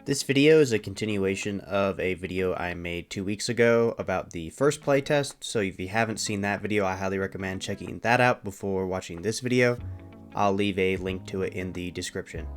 This video is a continuation of a video I made 2 weeks ago about the first playtest, so if you haven't seen that video, I highly recommend checking that out before watching this video. I'll leave a link to it in the description.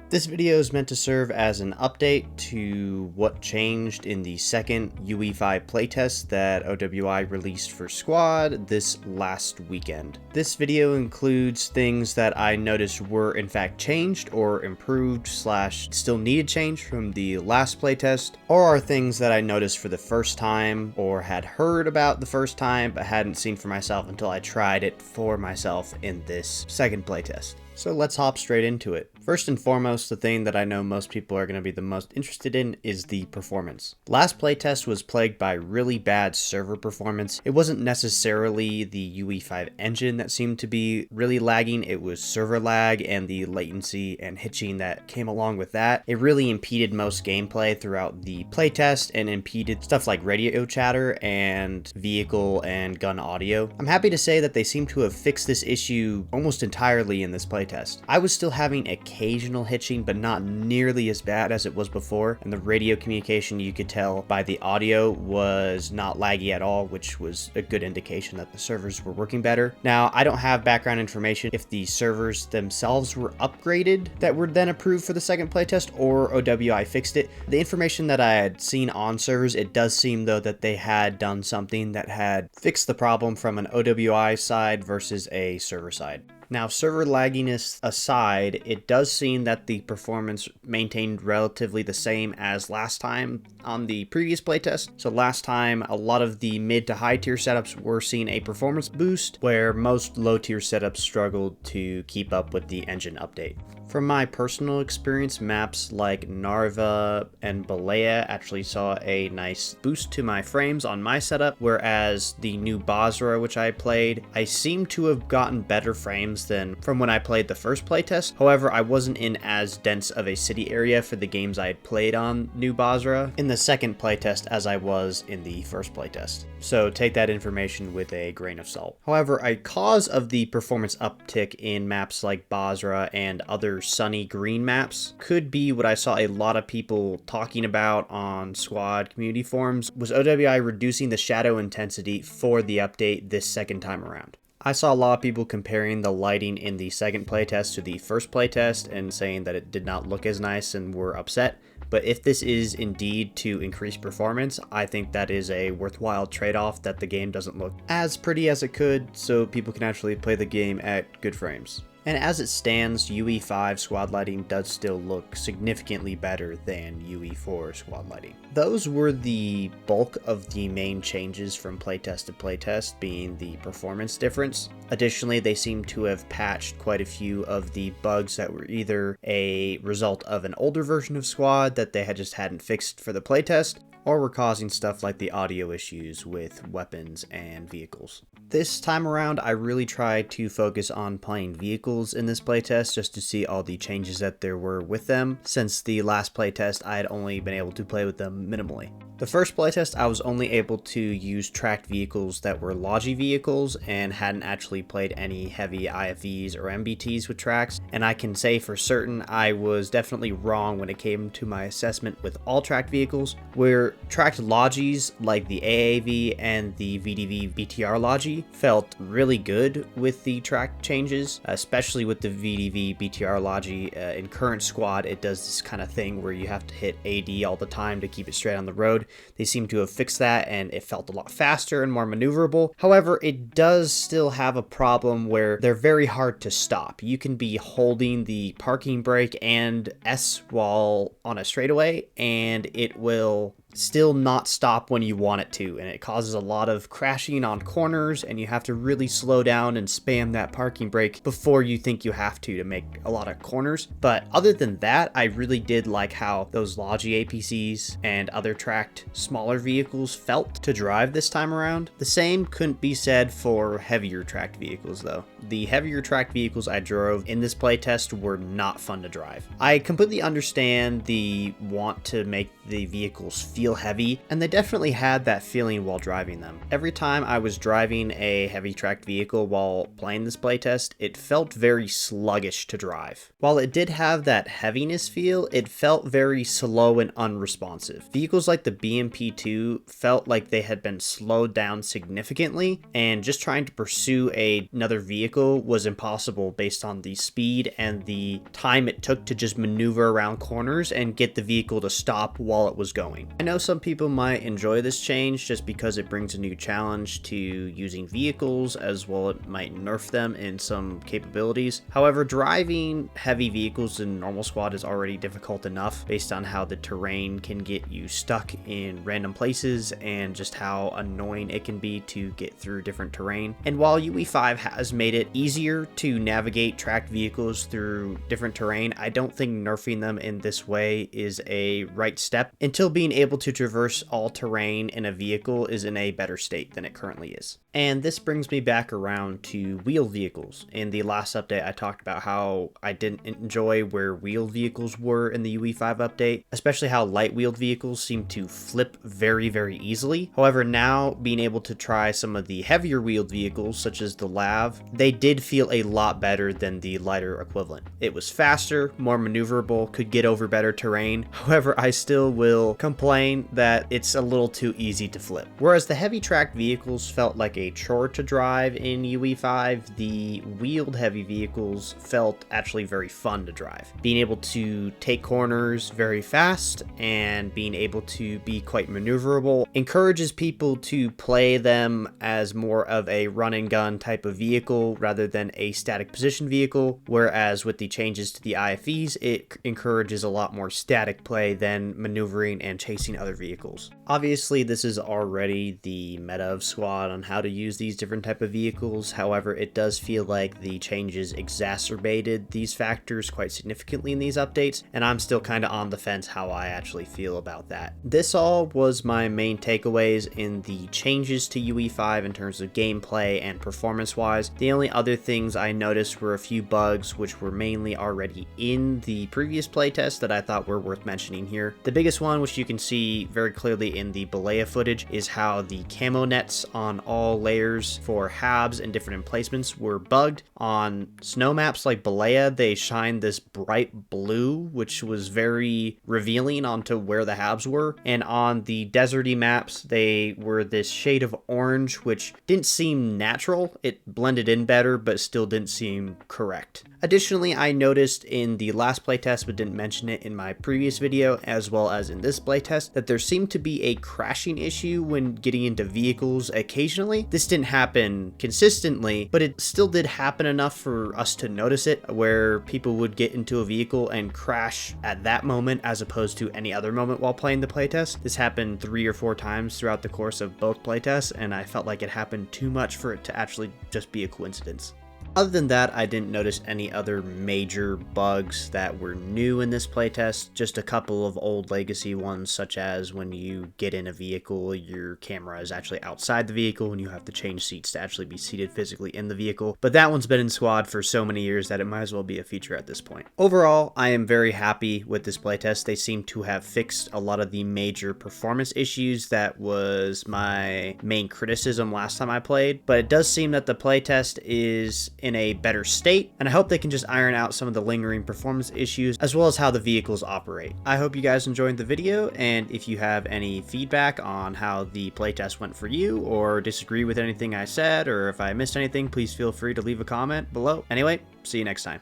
This video is meant to serve as an update to what changed in the second UE5 playtest that OWI released for Squad this last weekend. This video includes things that I noticed were in fact changed or improved / still needed change from the last playtest, or are things that I noticed for the first time or had heard about the first time but hadn't seen for myself until I tried it for myself in this second playtest. So let's hop straight into it. First and foremost, the thing that I know most people are going to be the most interested in is the performance. Last playtest was plagued by really bad server performance. It wasn't necessarily the UE5 engine that seemed to be really lagging, it was server lag and the latency and hitching that came along with that. It really impeded most gameplay throughout the playtest and impeded stuff like radio chatter and vehicle and gun audio. I'm happy to say that they seem to have fixed this issue almost entirely in this playtest. I was still having occasional hitching, but not nearly as bad as it was before, and the radio communication, you could tell by the audio, was not laggy at all, which was a good indication that the servers were working better. Now, I don't have background information if the servers themselves were upgraded that were then approved for the second playtest, or OWI fixed it. The information that I had seen on servers, it does seem though that they had done something that had fixed the problem from an OWI side versus a server side. Now, server lagginess aside, it does seem that the performance maintained relatively the same as last time on the previous playtest. So last time, a lot of the mid to high tier setups were seeing a performance boost, where most low tier setups struggled to keep up with the engine update. From my personal experience, maps like Narva and Balea actually saw a nice boost to my frames on my setup, whereas the new Basra, which I played, I seem to have gotten better frames than from when I played the first playtest. However, I wasn't in as dense of a city area for the games I had played on New Basra in the second playtest as I was in the first playtest. So take that information with a grain of salt. However, a cause of the performance uptick in maps like Basra and other sunny green maps could be what I saw a lot of people talking about on Squad community forums, was OWI reducing the shadow intensity for the update this second time around. I saw a lot of people comparing the lighting in the second playtest to the first playtest and saying that it did not look as nice and were upset. But if this is indeed to increase performance, I think that is a worthwhile trade-off that the game doesn't look as pretty as it could, so people can actually play the game at good frames. And as it stands, UE5 squad lighting does still look significantly better than UE4 squad lighting. Those were the bulk of the main changes from playtest to playtest, being the performance difference. Additionally, they seem to have patched quite a few of the bugs that were either a result of an older version of Squad that they hadn't fixed for the playtest, or were causing stuff like the audio issues with weapons and vehicles. This time around, I really tried to focus on playing vehicles in this playtest just to see all the changes that there were with them. Since the last playtest, I had only been able to play with them minimally. The first playtest, I was only able to use tracked vehicles that were Logi vehicles and hadn't actually played any heavy IFVs or MBTs with tracks, and I can say for certain I was definitely wrong when it came to my assessment with all tracked vehicles, where tracked Logis like the AAV and the VDV BTR Logi felt really good with the track changes, especially with the VDV BTR Logi. In current Squad, it does this kind of thing where you have to hit AD all the time to keep it straight on the road. They seem to have fixed that and it felt a lot faster and more maneuverable. However, it does still have a problem where they're very hard to stop. You can be holding the parking brake and S while on a straightaway and it will still not stop when you want it to, and it causes a lot of crashing on corners, and you have to really slow down and spam that parking brake before you think you have to make a lot of corners. But other than that, I really did like how those Logi APCs and other tracked smaller vehicles felt to drive this time around. The same couldn't be said for heavier tracked vehicles though. The heavier tracked vehicles I drove in this playtest were not fun to drive. I completely understand the want to make the vehicles feel feel heavy, and they definitely had that feeling while driving them. Every time I was driving a heavy tracked vehicle while playing this playtest, it felt very sluggish to drive. While it did have that heaviness feel, it felt very slow and unresponsive. Vehicles like the BMP2 felt like they had been slowed down significantly, and just trying to pursue another vehicle was impossible based on the speed and the time it took to just maneuver around corners and get the vehicle to stop while it was going. I know some people might enjoy this change just because it brings a new challenge to using vehicles, as well it might nerf them in some capabilities. However, driving heavy vehicles in normal squad is already difficult enough based on how the terrain can get you stuck in random places and just how annoying it can be to get through different terrain. And while UE5 has made it easier to navigate tracked vehicles through different terrain, I don't think nerfing them in this way is a right step until being able to traverse all terrain in a vehicle is in a better state than it currently is. And this brings me back around to wheeled vehicles. In the last update, I talked about how I didn't enjoy where wheeled vehicles were in the UE5 update, especially how light wheeled vehicles seem to flip very easily. However, now being able to try some of the heavier wheeled vehicles, such as the LAV, they did feel a lot better than the lighter equivalent. It was faster, more maneuverable, could get over better terrain. However, I still will complain that it's a little too easy to flip. Whereas the heavy tracked vehicles felt like a chore to drive in UE5, the wheeled heavy vehicles felt actually very fun to drive. Being able to take corners very fast and being able to be quite maneuverable encourages people to play them as more of a run and gun type of vehicle rather than a static position vehicle, whereas with the changes to the IFEs, it encourages a lot more static play than maneuvering and chasing other vehicles. Obviously, this is already the meta of Squad on how to use these different type of vehicles. However, it does feel like the changes exacerbated these factors quite significantly in these updates, and I'm still kind of on the fence how I actually feel about that. This all was my main takeaways in the changes to UE5 in terms of gameplay and performance wise. The only other things I noticed were a few bugs which were mainly already in the previous playtest that I thought were worth mentioning here. The biggest one, which you can see very clearly in the Balea footage, is how the camo nets on all layers for HABs and different emplacements were bugged. On snow maps like Balea, they shined this bright blue, which was very revealing onto where the HABs were. And on the deserty maps, they were this shade of orange, which didn't seem natural. It blended in better, but still didn't seem correct. Additionally, I noticed in the last playtest, but didn't mention it in my previous video, as well as in this playtest, that there seemed to be a crashing issue when getting into vehicles occasionally. This didn't happen consistently, but it still did happen enough for us to notice it, where people would get into a vehicle and crash at that moment as opposed to any other moment while playing the playtest. This happened 3 or 4 times throughout the course of both playtests, and I felt like it happened too much for it to actually just be a coincidence. Other than that, I didn't notice any other major bugs that were new in this playtest, just a couple of old legacy ones, such as when you get in a vehicle, your camera is actually outside the vehicle and you have to change seats to actually be seated physically in the vehicle. But that one's been in Squad for so many years that it might as well be a feature at this point. Overall, I am very happy with this playtest. They seem to have fixed a lot of the major performance issues that was my main criticism last time I played, but it does seem that the playtest is in a better state, and I hope they can just iron out some of the lingering performance issues as well as how the vehicles operate. I hope you guys enjoyed the video, and if you have any feedback on how the playtest went for you, or disagree with anything I said, or if I missed anything, please feel free to leave a comment below. Anyway, see you next time.